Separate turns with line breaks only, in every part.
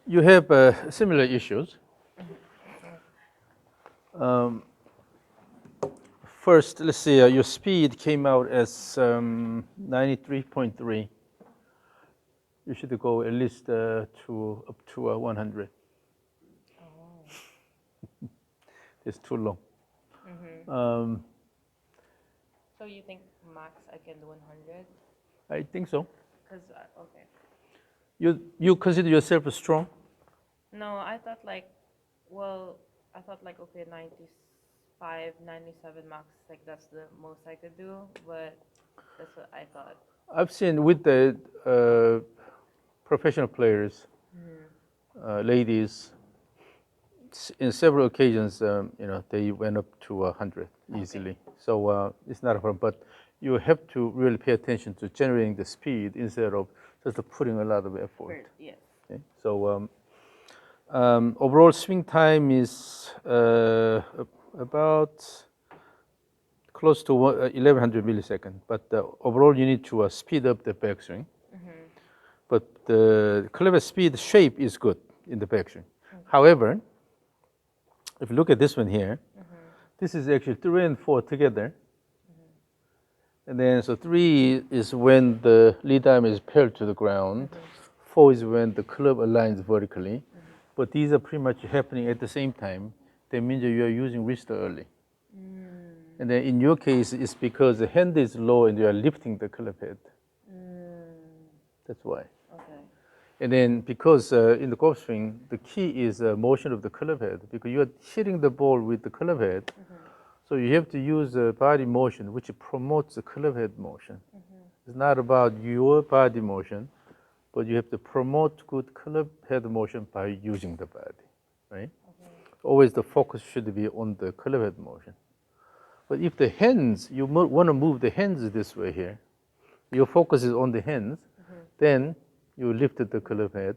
You have similar issues. First, let's see, your speed came out as 93.3. You should go at least to up to 100.
Oh.
It's too long.
So you think max I can do 100?
I think so.
Cause okay.
You consider yourself strong?
No, I thought like, well, I thought like okay, 95, 97 max, like that's the most I could do, but that's what I thought.
I've seen with the professional players, ladies, in several occasions, they went up to 100 easily. So it's not a problem. But you have to really pay attention to generating the speed instead of just putting a lot of effort.
Yes.
Okay? So overall swing time is about close to 1100 milliseconds. But overall, you need to speed up the backswing. But the clever speed shape is good in the backswing. However, if you look at this one here, this is actually 3 and 4 together. And then, so 3 is when the lead arm is parallel to the ground. 4 is when the club aligns vertically. But these are pretty much happening at the same time. That means that you are using wrist early. And then in your case, it's because the hand is low and you are lifting the club head. That's why.
Okay.
And then because in the golf swing, the key is motion of the club head because you are hitting the ball with the club head. So you have to use body motion, which promotes the club head motion. It's not about your body motion, but you have to promote good club head motion by using the body, right? Always the focus should be on the club head motion. But if the hands, you want to move the hands this way here, your focus is on the hands, then you lifted the club head,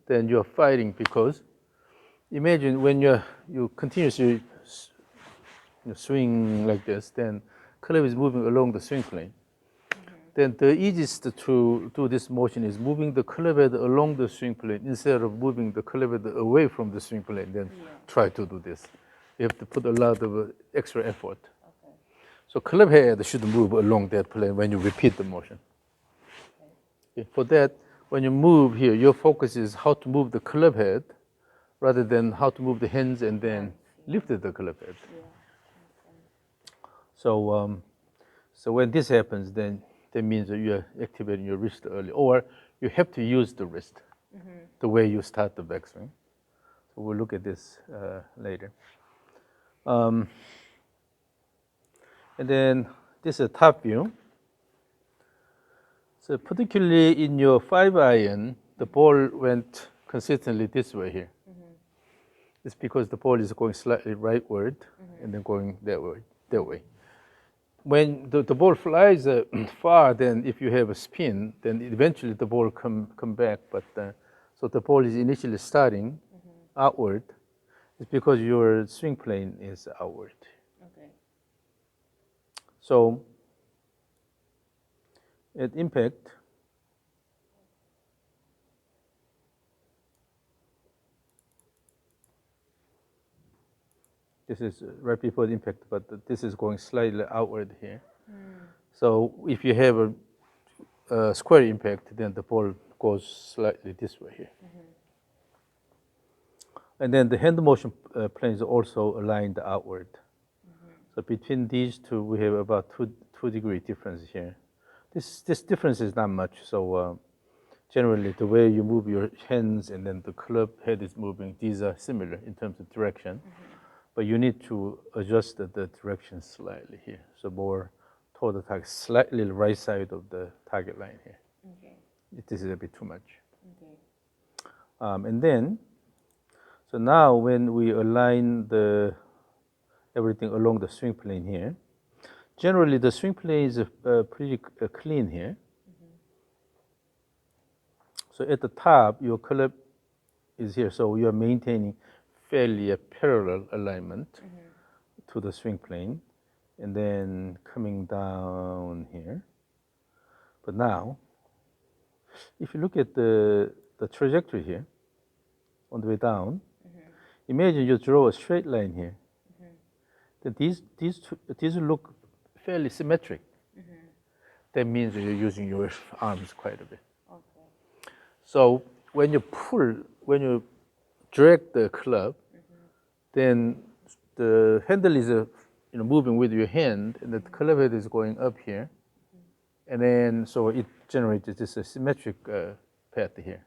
then you're fighting because imagine when you continuously swing like this, then club is moving along the swing plane. Then the easiest to do this motion is moving the club head along the swing plane instead of moving the club head away from the swing plane. Then try to do this. You have to put a lot of extra effort.
Okay.
So club head should move along that plane when you repeat the motion. Okay. For that, when you move here, your focus is how to move the club head rather than how to move the hands and then lift the club head. So, so when this happens, then that means that you are activating your wrist early, or you have to use the wrist the way you start the backswing. So we'll look at this later. And then this is a top view. So particularly in your 5-iron, the ball went consistently this way here. It's because the ball is going slightly rightward and then going that way. When the ball flies far, then if you have a spin, then eventually the ball come back. But so the ball is initially starting outward. It's because your swing plane is outward.
Okay.
So at impact, this is right before the impact, but this is going slightly outward here. So if you have a square impact, then the ball goes slightly this way here. And then the hand motion planes are also aligned outward. So between these two, we have about 2 degree difference here. This difference is not much. So generally, the way you move your hands and then the club head is moving, these are similar in terms of direction. But you need to adjust the direction slightly here. So more toward the target, slightly the right side of the target line here.
Okay.
This is a bit too much.
Okay.
And then, so now when we align everything along the swing plane here, generally the swing plane is pretty clean here. So at the top, your club is here. So you are maintaining fairly a parallel alignment to the swing plane. And then coming down here. But now, if you look at the trajectory here, on the way down, imagine you draw a straight line here. Then these look fairly symmetric. That means you're using your arms quite a bit.
Okay.
So when you drag the club, then the handle is moving with your hand, and the club head is going up here, and then so it generates this symmetric path here.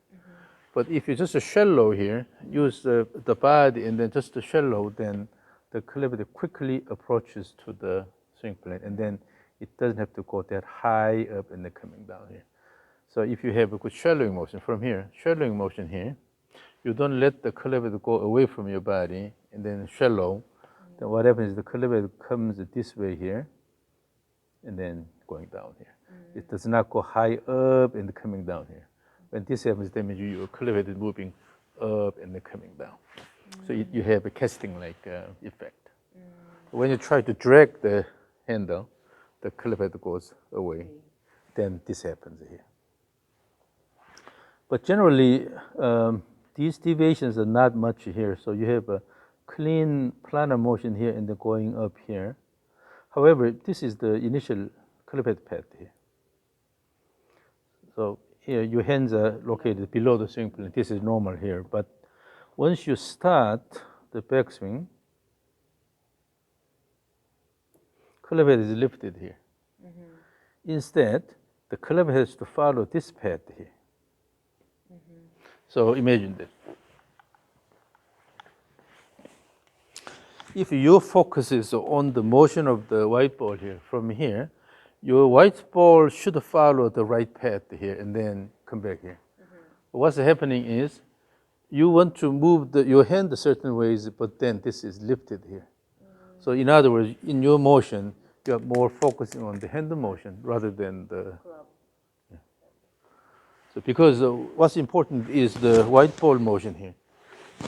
But if you just shallow here, use the body and then just the shallow, then the club head quickly approaches to the swing plane, and then it doesn't have to go that high up and then coming down here. So if you have a good shallowing motion from here, shallowing motion here, you don't let the club head go away from your body and then shallow. Then what happens is the club head comes this way here and then going down here. It does not go high up and coming down here. When this happens, that means your club head is moving up and then coming down. So you have a casting-like effect. When you try to drag the handle, the club head goes away. Then this happens here. But generally, these deviations are not much here. So you have a clean planar motion here and then going up here. However, this is the initial club head path here. So here your hands are located below the swing plane. This is normal here. But once you start the backswing, club head is lifted here. Instead, the club has to follow this path here. So imagine this. If your focus is on the motion of the white ball here, from here, your white ball should follow the right path here and then come back here. What's happening is you want to move your hand a certain ways, but then this is lifted here. So in other words, in your motion, you are more focusing on the hand motion rather than the club. Yeah. So because what's important is the white ball motion here.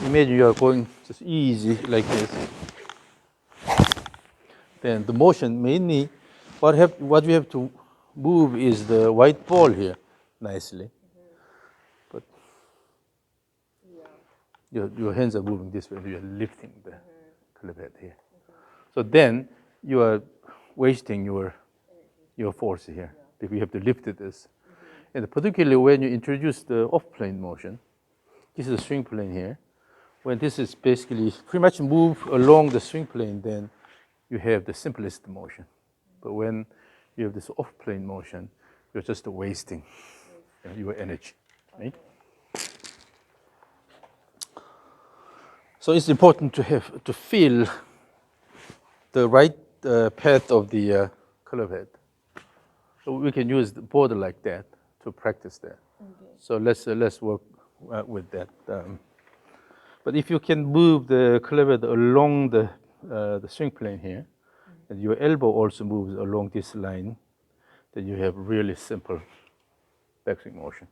Imagine you are going just easy like this. Then the motion mainly, what you have to move is the white ball here nicely. But your hands are moving this way, you are lifting the club head here. So then you are wasting your force here because you have to lift this. And particularly when you introduce the off-plane motion, this is the swing plane here. When this is basically pretty much move along the swing plane, then you have the simplest motion. But when you have this off-plane motion, you're just wasting your energy, right? So it's important to feel the right path of the club head. So we can use the board like that to practice that. Okay. So let's work with that. But if you can move the club head along the swing plane here, and your elbow also moves along this line, then you have really simple backswing motion.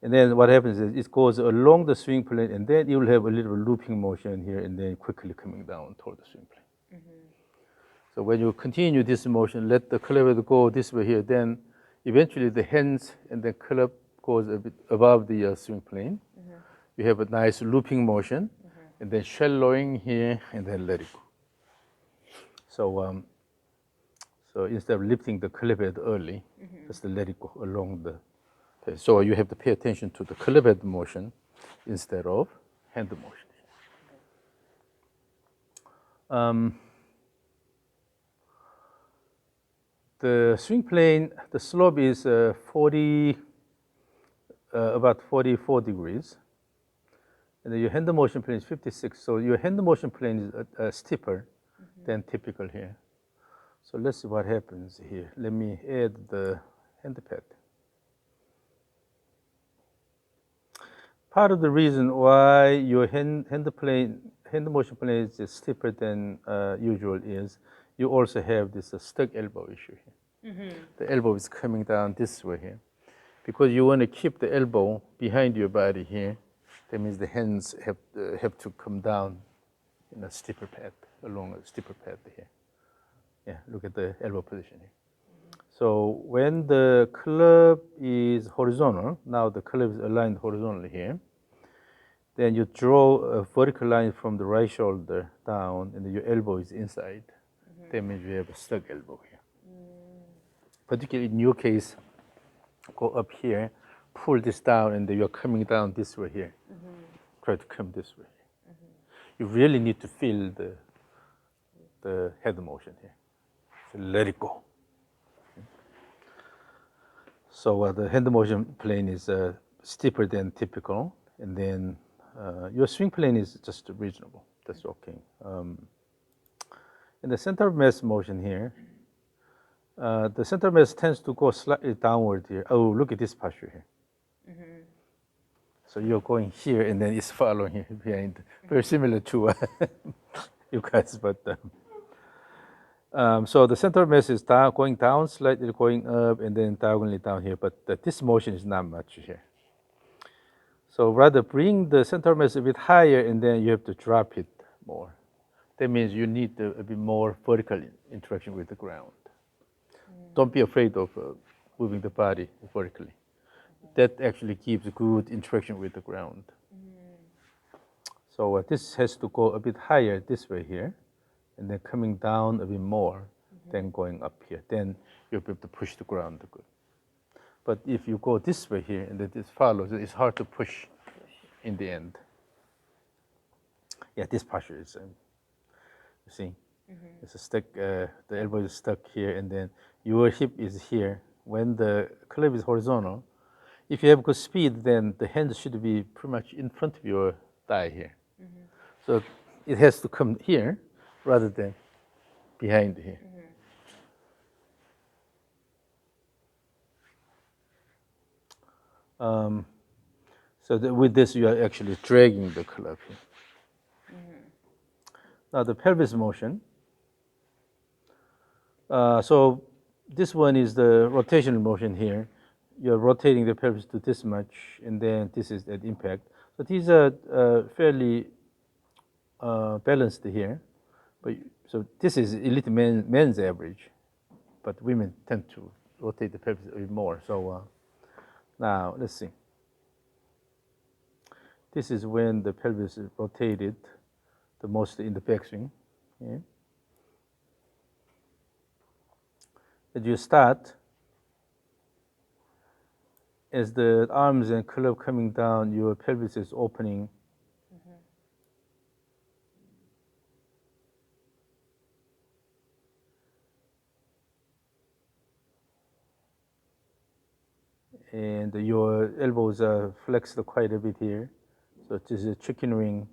And then what happens is it goes along the swing plane, and then you will have a little looping motion here, and then quickly coming down toward the swing plane. So when you continue this motion, let the club head go this way here, then eventually the hands and the club goes a bit above the swing plane. You have a nice looping motion, and then shallowing here, and then let it go. So, so instead of lifting the club head early, just let it go along the path. So you have to pay attention to the club head motion instead of hand motion. The swing plane, the slope is about 44 degrees. And then your hand motion plane is 56. So your hand motion plane is steeper than typical here. So let's see what happens here. Let me add the hand pad. Part of the reason why your hand motion plane is steeper than usual is you also have this stuck elbow issue here. The elbow is coming down this way here. Because you want to keep the elbow behind your body here, that means the hands have to come down in a steeper path, along a steeper path here. Yeah, look at the elbow position here. So when the club is horizontal, now the club is aligned horizontally here, Then you draw a vertical line from the right shoulder down, and then your elbow is inside. That means you have a stuck elbow here. Particularly in your case, go up here, pull this down, and then you're coming down this way here. Try to come this way. You really need to feel the head motion here. So let it go. So the hand motion plane is steeper than typical, and then your swing plane is just reasonable. That's okay. In the center of mass motion here, the center of mass tends to go slightly downward here. Oh, look at this posture here. So you're going here, and then it's following here behind. Very similar to you guys, but so the center of mass is down, going down slightly, going up, and then diagonally down here. But this motion is not much here. So rather bring the center of mass a bit higher, and then you have to drop it more. That means you need a bit more vertical interaction with the ground. Don't be afraid of moving the body vertically. That actually gives a good interaction with the ground. So this has to go a bit higher this way here, and then coming down a bit more, then going up here. Then you'll be able to push the ground good. But if you go this way here, and then this follows, it's hard to push in the end. Yeah, this posture is, you see, it's stuck, the elbow is stuck here, and then your hip is here. When the club is horizontal, if you have good speed, then the hand should be pretty much in front of your thigh here. So it has to come here rather than behind here. So with this, you are actually dragging the club here. Now the pelvis motion. So this one is the rotational motion here. You're rotating the pelvis to this much, and then this is at impact. So these are fairly balanced here. But so this is elite men's average, but women tend to rotate the pelvis a bit more. So now let's see. This is when the pelvis is rotated the most in the backswing. Yeah. As you start, as the arms and club coming down, your pelvis is opening. And your elbows are flexed quite a bit here. So this is a chicken wing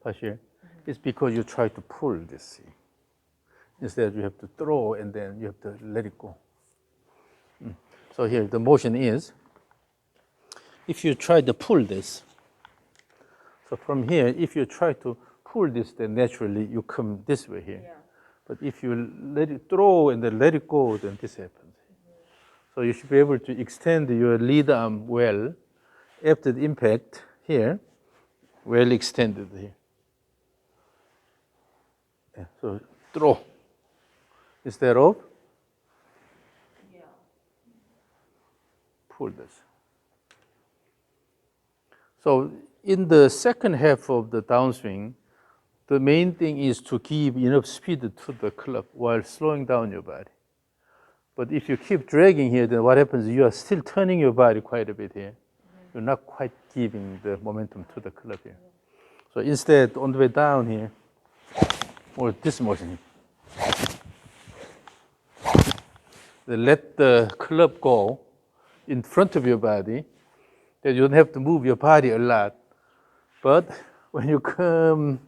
posture. It's because you try to pull this. Instead, you have to throw, and then you have to let it go. So here, the motion is, if you try to pull this, so from here, if you try to pull this, then naturally you come this way here. Yeah. But if you let it throw and then let it go, then this happens. So you should be able to extend your lead arm well after the impact here, well extended here. Yeah, so throw instead of pull this. So in the second half of the downswing, the main thing is to give enough speed to the club while slowing down your body. But if you keep dragging here, then what happens is you are still turning your body quite a bit here. You're not quite giving the momentum to the club here. So instead, on the way down here, or this motion, let the club go in front of your body. Then you don't have to move your body a lot. But when you come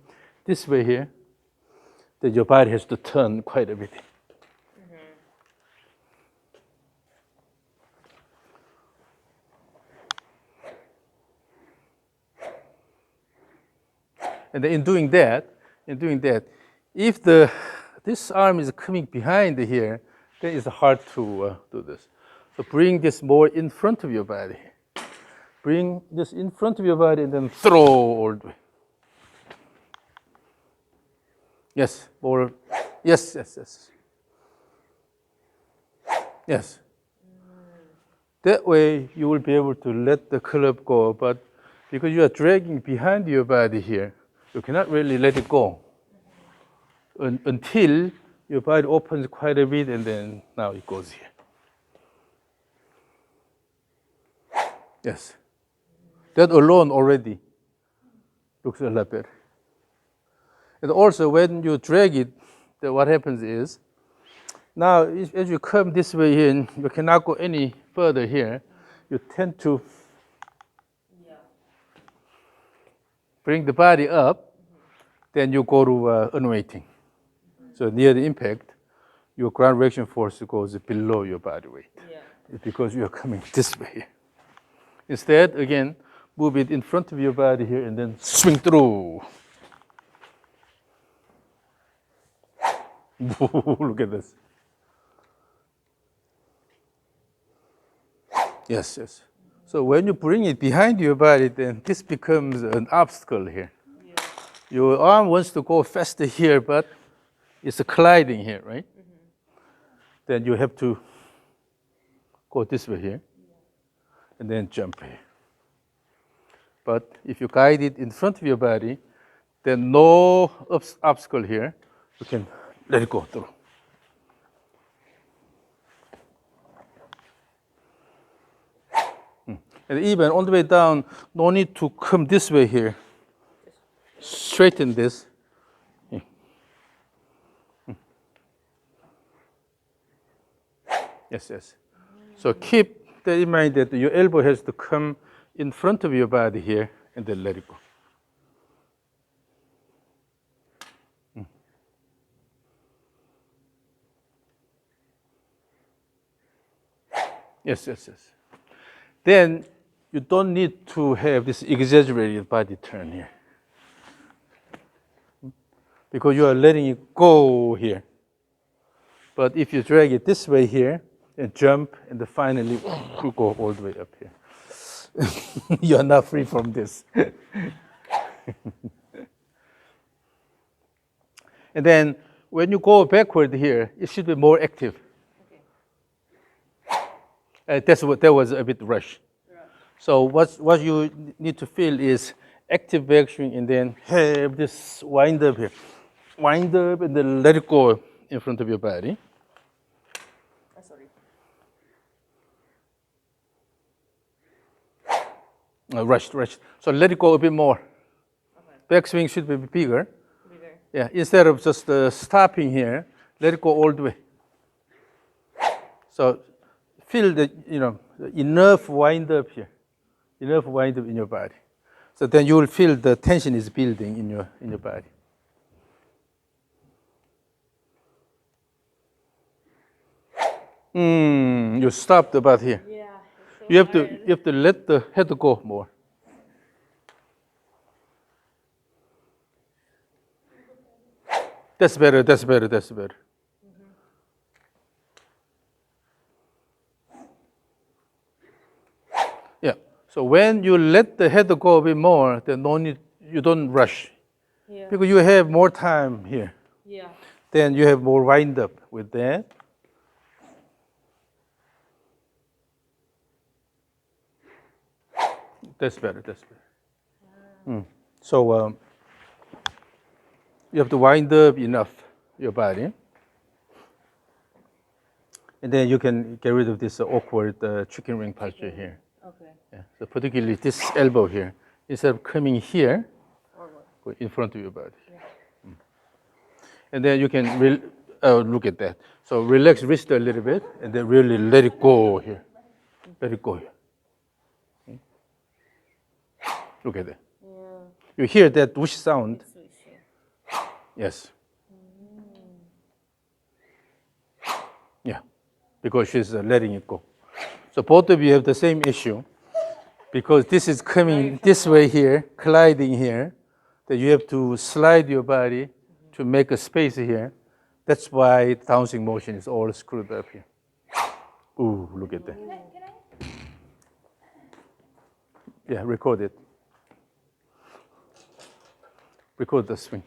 this way here, then your body has to turn quite a bit. And in doing that, if this arm is coming behind here, then it's hard to do this. So bring this more in front of your body. Bring this in front of your body and then throw all the way. Yes, more. Yes. Yes. That way you will be able to let the club go, but because you are dragging behind your body here, you cannot really let it go until your body opens quite a bit, and then now it goes here. Yes. That alone already looks a lot better. And also, when you drag it, what happens is, now as you come this way here, and you cannot go any further here, you tend to bring the body up, then you go to unweighting. So near the impact, your ground reaction force goes below your body weight. It's because you are coming this way. Instead, again, move it in front of your body here and then swing through. Look at this. Yes, yes. So when you bring it behind your body, then this becomes an obstacle here. Your arm wants to go faster here, but it's colliding here, right? Then you have to go this way here and then jump here. But if you guide it in front of your body, then no obstacle here. You can let it go through. And even on the way down, no need to come this way here. Straighten this. Yes, yes. So keep that in mind that your elbow has to come in front of your body here and then let it go. Yes, yes, yes. Then you don't need to have this exaggerated body turn here, because you are letting it go here. But if you drag it this way here and jump and then finally you go all the way up here, you are not free from this. And then when you go backward here, it should be more active. That was a bit rushed. So what you need to feel is active backswing and then have this wind up here. Wind up and then let it go in front of your body. Rushed. So let it go a bit more. Backswing should be bigger. Yeah, instead of just stopping here, let it go all the way. So feel the, enough wind up here, enough wind up in your body. So then you will feel the tension is building in your body. You stopped about here.
Yeah.
You have to let the head go more. That's better. Yeah. So when you let the head go a bit more, then you don't rush.
Yeah.
Because you have more time here.
Yeah.
Then you have more wind up with that. That's better. So you have to wind up enough your body. And then you can get rid of this awkward chicken wing posture here.
Okay.
Yeah. So particularly this elbow here, instead of coming here, go in front of your body. Yeah. And then you can look at that. So relax wrist a little bit, and then really let it go here. Let it go here. Look at that.
Yeah.
You hear that whoosh sound? Yes. Yeah, because she's letting it go. So both of you have the same issue, because this is coming this way here, colliding here, that you have to slide your body to make a space here. That's why bouncing motion is all screwed up here. Ooh, look at that. Yeah, record it. Record the swing.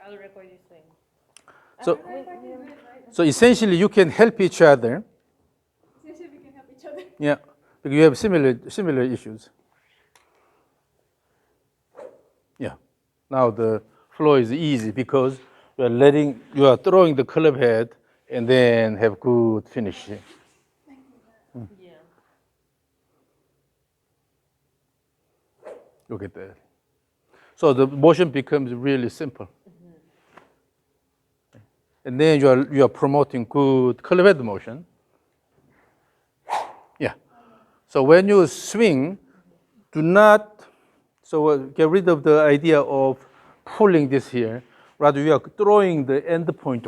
I'll record you swing.
So essentially, you can help each other.
Essentially, we can help each other.
Yeah, because you have similar issues. Now the flow is easy because you are throwing the club head and then have good finish.
Yeah.
Look at that. So the motion becomes really simple. And then you are promoting good club head motion. Yeah. So when you swing, do not, get rid of the idea of pulling this here. Rather, you are throwing the end point.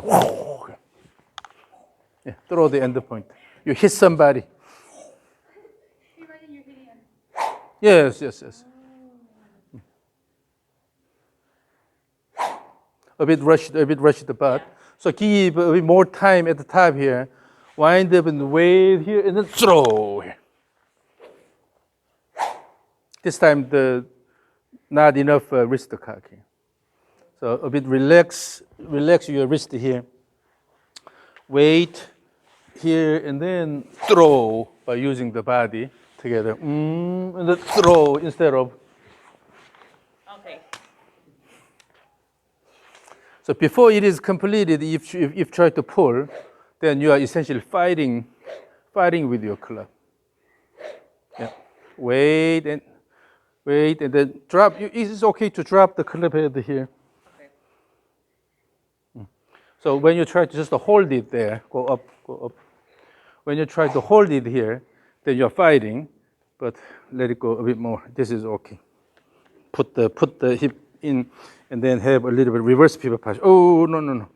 Yeah, throw the end point. You hit somebody. Yes, yes, yes. A bit rushed the butt.
Yeah.
So give a bit more time at the top here. Wind up and wait here and then throw here. This time not enough wrist cock here. So a bit relax your wrist here. Wait here and then throw by using the body together. And then throw instead of.
Okay.
So before it is completed, if you try to pull, then you are essentially fighting with your club. Yeah. Wait and then drop. It's okay to drop the club head here.
Okay.
So when you try to just hold it there, go up. When you try to hold it here, then you're fighting, but let it go a bit more. This is okay. Put the hip in, and then have a little bit reverse pivot posture. Oh, no.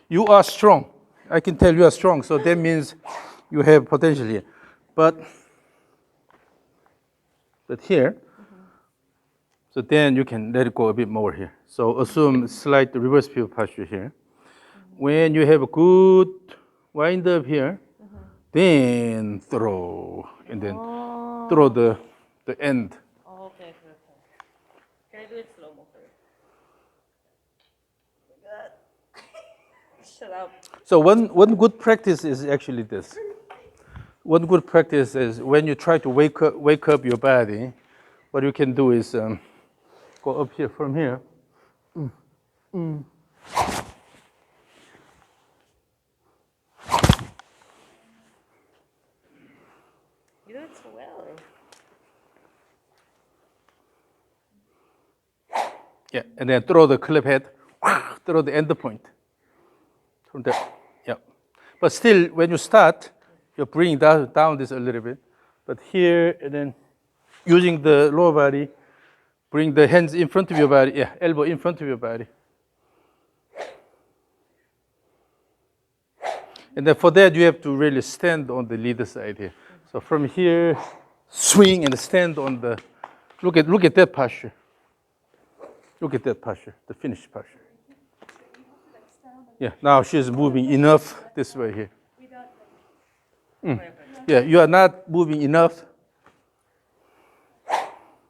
You are strong. I can tell you are strong, so that means you have potential here. But here, so then you can let it go a bit more here. So assume slight reverse pivot posture here. When you have a good wind up here, then throw, and then throw the end.
Oh, okay. Can I do it slow mo first? Shut up.
So one good practice is actually this. One good practice is when you try to wake up your body, what you can do is go up here from here.
You do it so well.
Yeah, and then throw the clip head, throw the end point. From there, yeah. But still, when you start, you're bringing down this a little bit. But here, and then using the lower body, bring the hands in front of your body. Yeah, elbow in front of your body. And then for that, you have to really stand on the leader side here. So from here, swing and stand on the. Look at that posture. Look at that posture, the finished posture. Yeah, now she's moving enough this way here. Yeah, you are not moving enough.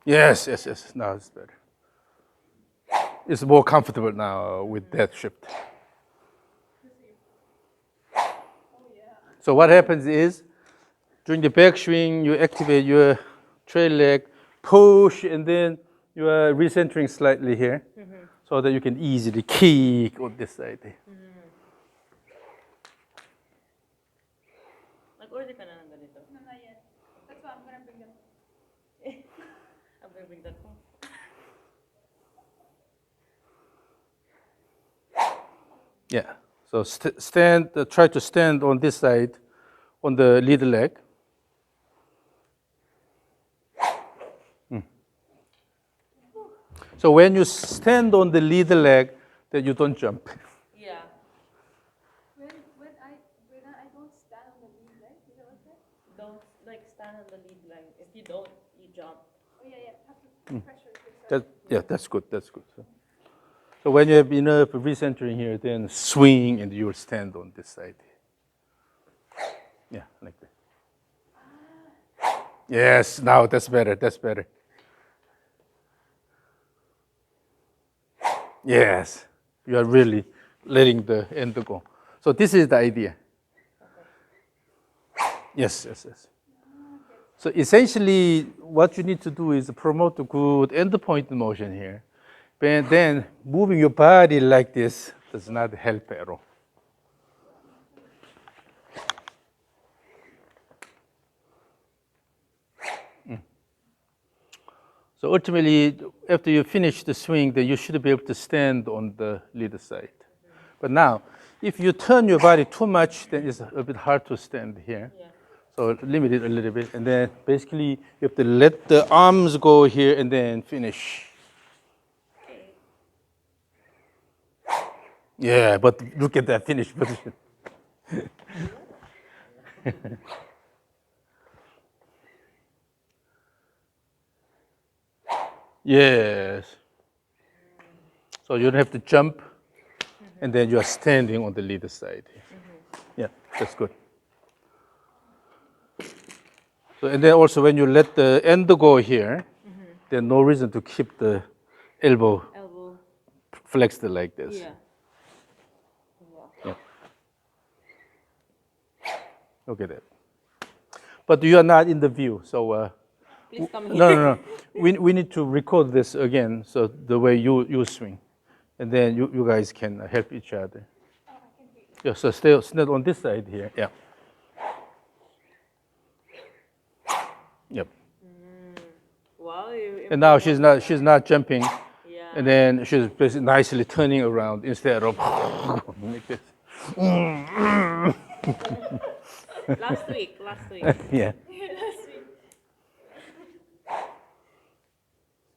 Yes. Now it's better. It's more comfortable now with that shift. So what happens is, during the backswing, you activate your trail leg, push, and then you are recentering slightly here, so that you can easily kick on this side.
Nag-order ka na ng ganito?
No, not yet. That's why I'm gonna bring them.
I'm gonna bring that home.
Yeah. So try to stand on this side, on the lead leg. So when you stand on the lead leg, then you don't jump.
Yeah.
When I don't stand on the lead leg, is that what you said?
Don't like stand on the lead line. If you don't, you jump.
Oh yeah. Have to pressure yourself.
That's good. So when you have enough recentering here, then swing and you'll stand on this side. Yeah, like that. Yes, now that's better. Yes, you are really letting the end go. So this is the idea. Yes. So essentially, what you need to do is promote a good end point motion here. But then moving your body like this does not help at all. So ultimately, after you finish the swing, then you should be able to stand on the leader side. But now, if you turn your body too much, then it's a bit hard to stand here.
Yeah.
So limit it a little bit, and then basically you have to let the arms go here and then finish.
Okay.
Yeah, but look at that finish position. Yes. So you don't have to jump, and then you are standing on the leader side. Yeah, that's good. So, and then also when you let the end go here, there's no reason to keep the elbow
Elbow.
flexed like this.
Yeah.
Yeah. Look at that. But you are not in the view, so
Please come here.
no. We need to record this again, so the way you swing, and then you guys can help each other.
Oh, I can hear you.
Yeah, so stay on this side here. Yeah. Yep.
Wow. You
And now
improved
she's not jumping,
Yeah.
and then she's basically nicely turning around instead of like this.
Last week. Last week.
Yeah.
Last week.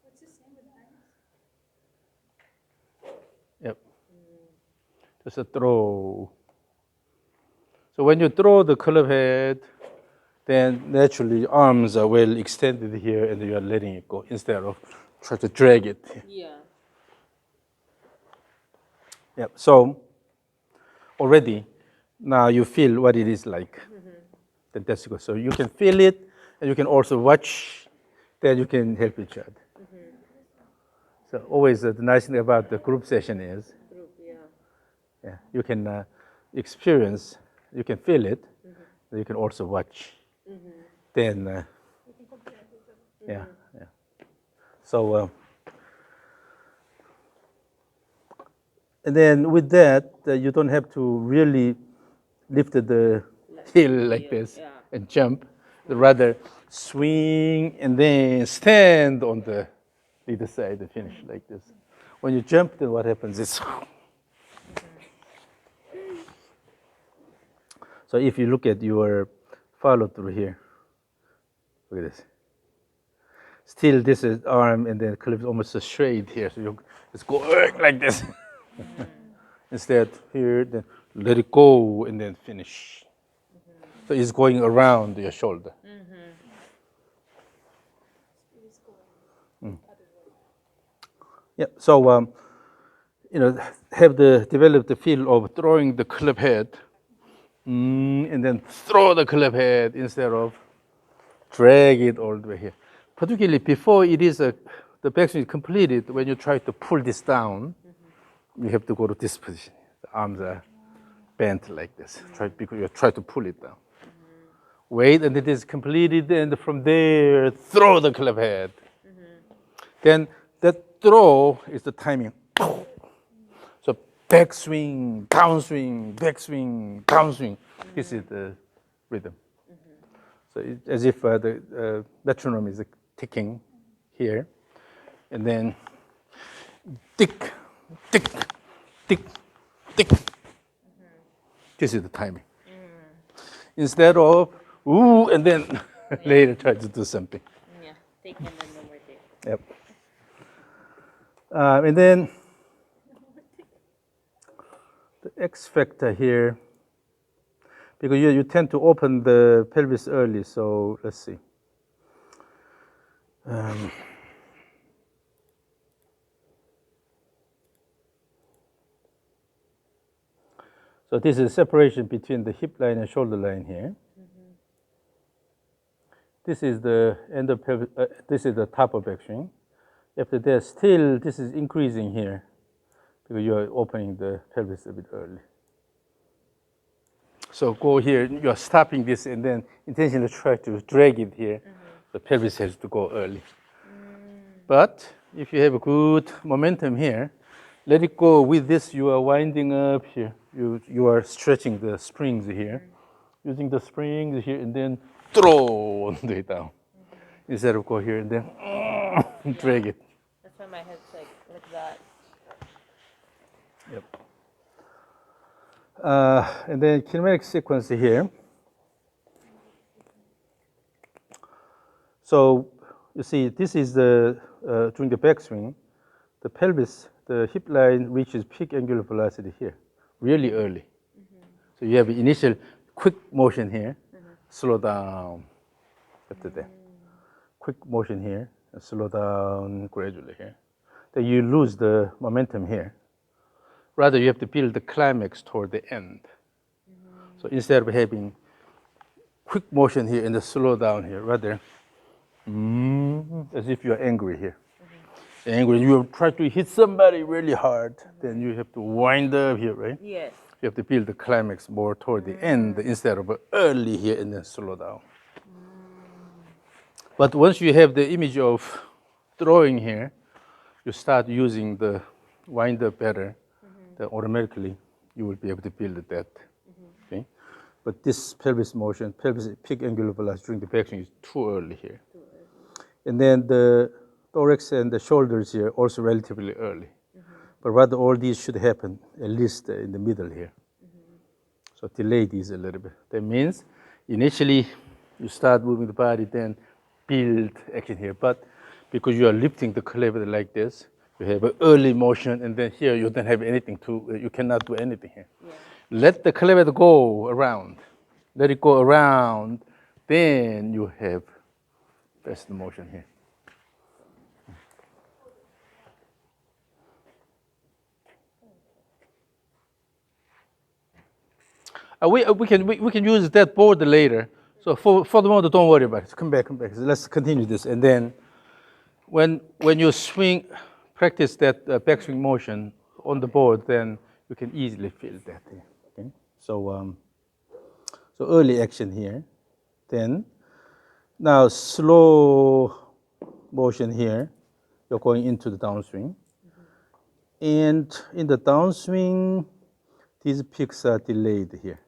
What's the same with eyes?
Yep. Just a throw. So when you throw the club head, then naturally arms are well extended here, and you are letting it go instead of try to drag it.
Yeah.
Yep. So already now you feel what it is like. Then that's good. So you can feel it, and you can also watch. Then you can help each other. So always the nice thing about the group session is,
Group. Yeah.
yeah, you can experience, you can feel it, and you can also watch. Then, yeah. So, and then with that, you don't have to really lift the heel like this
Yeah.
and jump. Rather, swing and then stand on the either side and finish like this. When you jump, then what happens is. So if you look at your follow through here, look at this. Still, this is arm, and then clips almost straight here. So you just go like this. Instead, here, then let it go, and then finish. So it's going around your shoulder. Yeah. So develop the feel of throwing the club head, and then throw the club head instead of drag it all the way here. Particularly before the backswing is completed, when you try to pull this down, you have to go to this position. The arms are bent like this. Because you try to pull it down. Wait until it is completed, and from there, throw the club head. Then that throw is the timing. So backswing, downswing, backswing, downswing. This is the rhythm. So it's as if the metronome is ticking here, and then tick, tick, tick, tick. This is the timing. Instead of ooh, and then later try to do something.
Yeah. Take and then no more take.
Yep. And then the X factor here, because you tend to open the pelvis early. So let's see. So this is separation between the hip line and shoulder line here. This is the end of pelvis. This is the top of backswing. After that, still this is increasing here because you are opening the pelvis a bit early. So go here. You are stopping this, and then intentionally try to drag it here. The pelvis has to go early. But if you have a good momentum here, let it go. With this, you are winding up here. You are stretching the springs here, using the springs here, and then throw on the way down. Instead of go here and then drag it.
That's why my head's like that.
Yep. And then kinematic sequence here. So you see, this is the during the backswing, the pelvis, the hip line reaches peak angular velocity here, really early. So you have initial quick motion here, slow down after that. Quick motion here, and slow down gradually here. Then you lose the momentum here. Rather, you have to build the climax toward the end. So instead of having quick motion here and then slow down here, rather, as if you're angry here. Angry, you try to hit somebody really hard, then you have to wind up here, right?
Yes.
You have to build the climax more toward the end instead of early here and then slow down. But once you have the image of throwing here, you start using the wind up better, then automatically you will be able to build that. Okay? But this pelvis motion, pelvis peak angular velocity during the backswing is too early here. And then the thorax and the shoulders here also relatively early. But rather all these should happen at least in the middle here. So delay these a little bit. That means initially you start moving the body, then build action here. But because you are lifting the clavicle like this, you have an early motion, and then here you don't have anything to, you cannot do anything here.
Yeah.
Let the clavicle go around. Let it go around, then you have best motion here. We can use that board later. So for the moment, don't worry about it. Come back. So let's continue this. And then when you swing, practice that backswing motion on the board, then you can easily feel that here. Okay? So early action here. Then now slow motion here. You're going into the downswing. And in the downswing, these peaks are delayed here.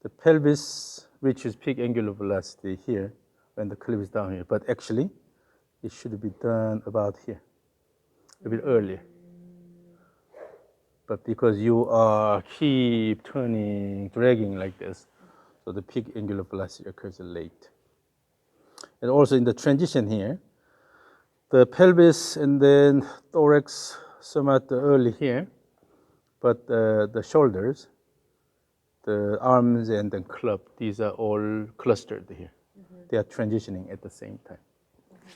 The pelvis reaches peak angular velocity here when the cliff is down here. But actually, it should be done about here, a bit earlier. But because you are keep turning, dragging like this, so the peak angular velocity occurs late. And also in the transition here, the pelvis and then thorax somewhat early here, but the shoulders, the arms and the club, these are all clustered here. They are transitioning at the same time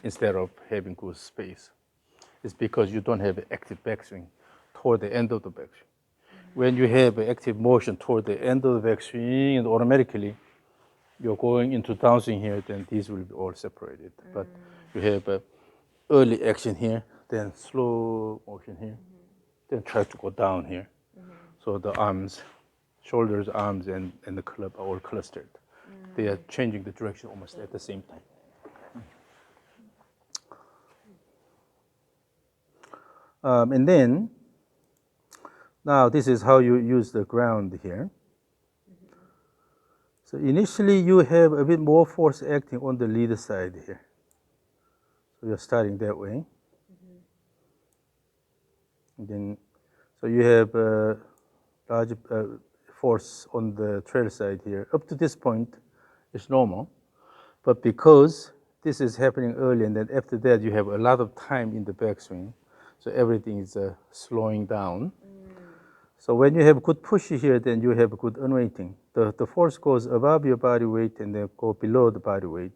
instead of having good space. It's because you don't have an active backswing toward the end of the backswing. When you have an active motion toward the end of the backswing, and automatically you're going into downswing here, then these will be all separated. But you have early action here, then slow motion here, then try to go down here. So the arms, shoulders, arms, and the club are all clustered. They are changing the direction almost at the same time. And then, now this is how you use the ground here. So initially you have a bit more force acting on the lead side here. So you're starting that way. And then, so you have large force on the trail side here. Up to this point, it's normal. But because this is happening early, and then after that you have a lot of time in the backswing, so everything is slowing down. So when you have good push here, then you have good unweighting. The force goes above your body weight and then go below the body weight.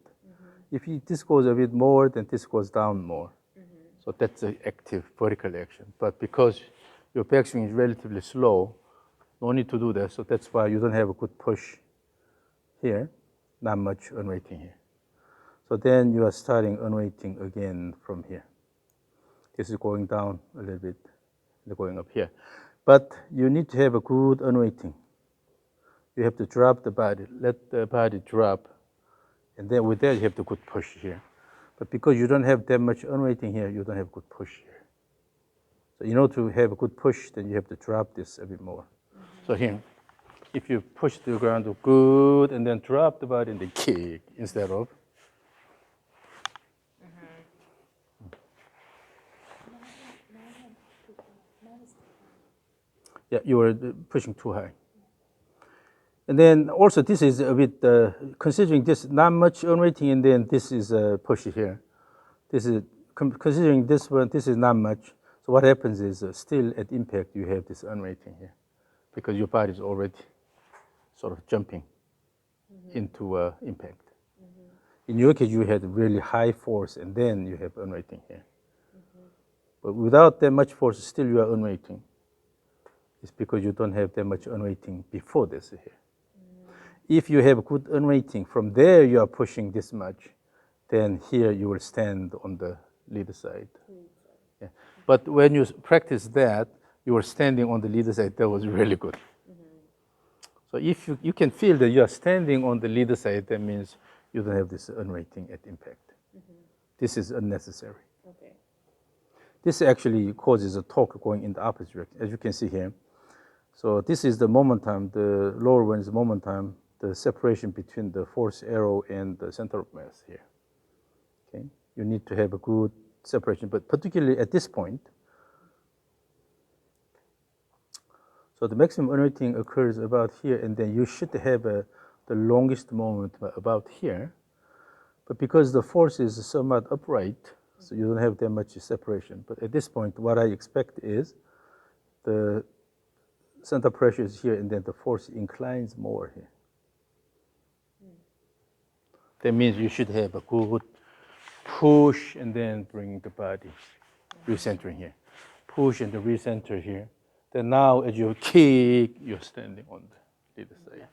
If this goes a bit more, then this goes down more. So that's an active vertical action. But because your backswing is relatively slow, no need to do that. So that's why you don't have a good push here, not much unweighting here. So then you are starting unweighting again from here. This is going down a little bit, and going up here. But you need to have a good unweighting. You have to drop the body, let the body drop, and then with that you have to good push here. But because you don't have that much unweighting here, you don't have good push here. So in order to have a good push, then you have to drop this a bit more. So here, if you push the ground good and then drop the body and then kick instead of. Yeah, you were pushing too high. And then also this is a bit, considering this not much unrating and then this is pushy here. This is, considering this one, this is not much. So what happens is still at impact you have this unrating here because your body is already sort of jumping into impact. In your case, you had really high force and then you have unrating here. But without that much force, still you are unrating. It's because you don't have that much unrating before this here. If you have good unrating, from there you are pushing this much, then here you will stand on the leader side. Yeah. But when you practice that, you were standing on the leader side, that was really good. So if you can feel that you are standing on the leader side, that means you don't have this unrating at impact. This is unnecessary.
Okay.
This actually causes a torque going in the opposite direction, as you can see here. So this is the momentum, the lower one is the momentum, the separation between the force arrow and the center of mass here. Okay, you need to have a good separation, but particularly at this point. So the maximum unrating occurs about here, and then you should have the longest moment about here. But because the force is somewhat upright, so you don't have that much separation. But at this point, what I expect is the center pressure is here, and then the force inclines more here. That means you should have a good push and then bring the body recentering here. Push and the recenter here. Then now as you kick, you're standing on the leader side.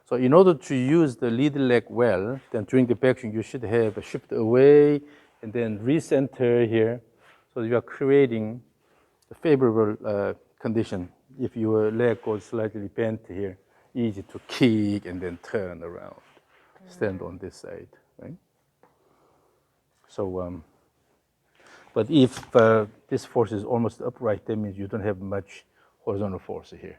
So in order to use the leader leg well, then during the backswing, you should have a shift away and then recenter here. So you are creating a favorable condition. If your leg goes slightly bent here, easy to kick and then turn around. Stand on this side, right? So, but if this force is almost upright, that means you don't have much horizontal force here.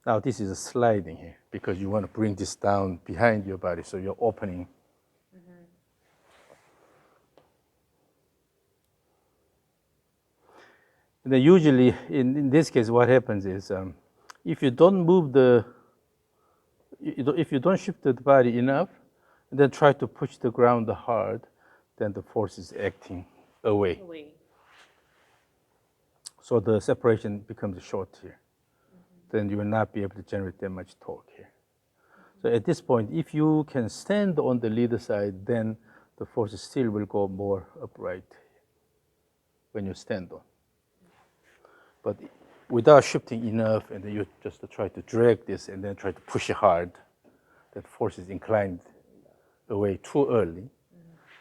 Now this is a sliding here because you want to bring this down behind your body, so you're opening. And then usually, in this case, what happens is, if you don't move if you don't shift the body enough, and then try to push the ground hard, then the force is acting away. So the separation becomes short here. Then you will not be able to generate that much torque here. So at this point, if you can stand on the leader side, then the force still will go more upright when you stand on. But without shifting enough, and then you just try to drag this and then try to push it hard, that force is inclined away too early,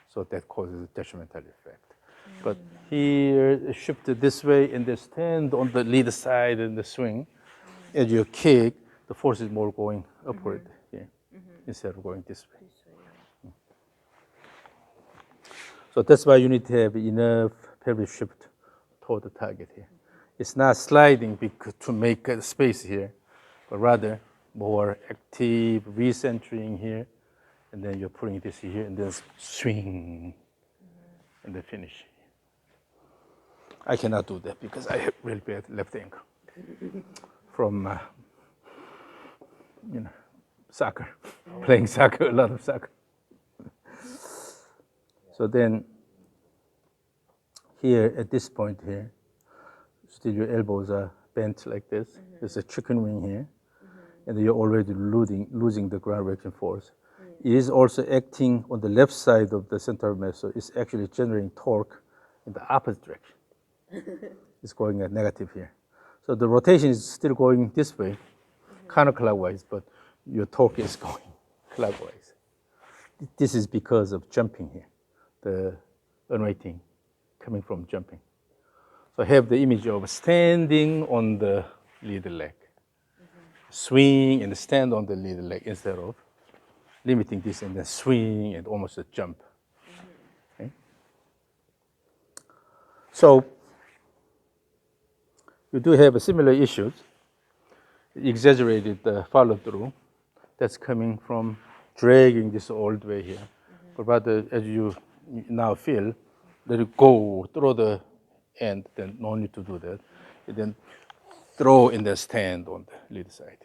so that causes a detrimental effect. But here, shift it this way and then stand on the leader side in the swing. As you kick, the force is more going upward here instead of going this way. So that's why you need to have enough pelvic shift toward the target here. It's not sliding to make a space here, but rather more active recentering here, and then you're putting this here, and then swing, and then finish. I cannot do that because I have really bad left ankle from, soccer, playing soccer, a lot of soccer. So then here at this point here, still your elbows are bent like this. There's a chicken wing here, and you're already losing the ground reaction force. It is also acting on the left side of the center of mass, so it's actually generating torque in the opposite direction. It's going at negative here. So the rotation is still going this way, counterclockwise, but your torque is going clockwise. This is because of jumping here, the unrating coming from jumping. So I have the image of standing on the leader leg, swing and stand on the leader leg instead of limiting this and then swing and almost a jump. So you do have a similar issues, exaggerated follow through. That's coming from dragging this all the way here. But rather, as you now feel, let it go through the end, then no need to do that. And then throw in the stand on the lead side.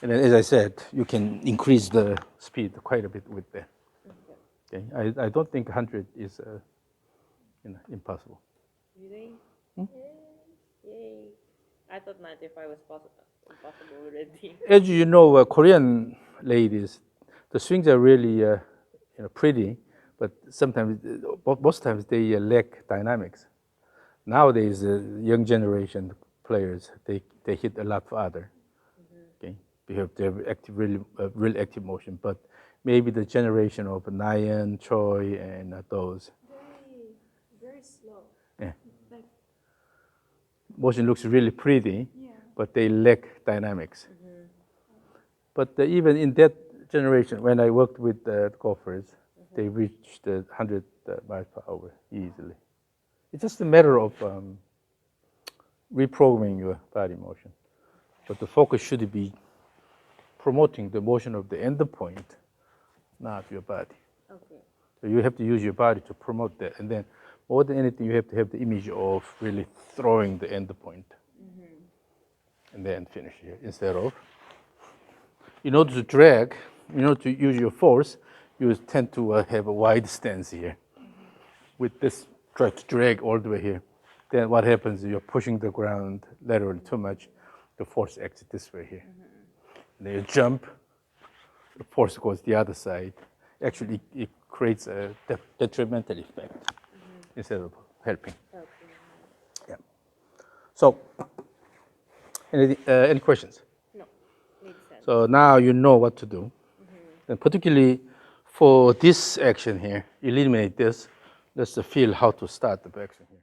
And then, as I said, you can increase the speed quite a bit with that. Okay, I don't think 100 is impossible.
Really? Yay. I thought 95 was impossible already.
As you know, Korean ladies, the swings are really pretty, but sometimes, most times they lack dynamics. Nowadays, young generation players, they hit a lot farther. Okay, they have active, real active motion, but maybe the generation of Nayan, Choi, and those.
Very slow.
Yeah.
Like,
Motion looks really pretty,
yeah.
but they lack dynamics. But even in that generation, when I worked with golfers, they reached 100 miles per hour easily. It's just a matter of reprogramming your body motion. But the focus should be promoting the motion of the end point, not your body.
Okay.
So you have to use your body to promote that. And then more than anything, you have to have the image of really throwing the end point. And then finish here instead of. In order to drag, in order to use your force, you tend to have a wide stance here. With this, try to drag all the way here. Then what happens is you're pushing the ground laterally too much. The force acts this way here. And then you jump, the force goes the other side. Actually, it creates a detrimental effect instead of helping.
Okay.
Yeah. So, any questions?
No, makes sense.
So now you know what to do. And particularly for this action here, eliminate this. Let's feel how to start the action here.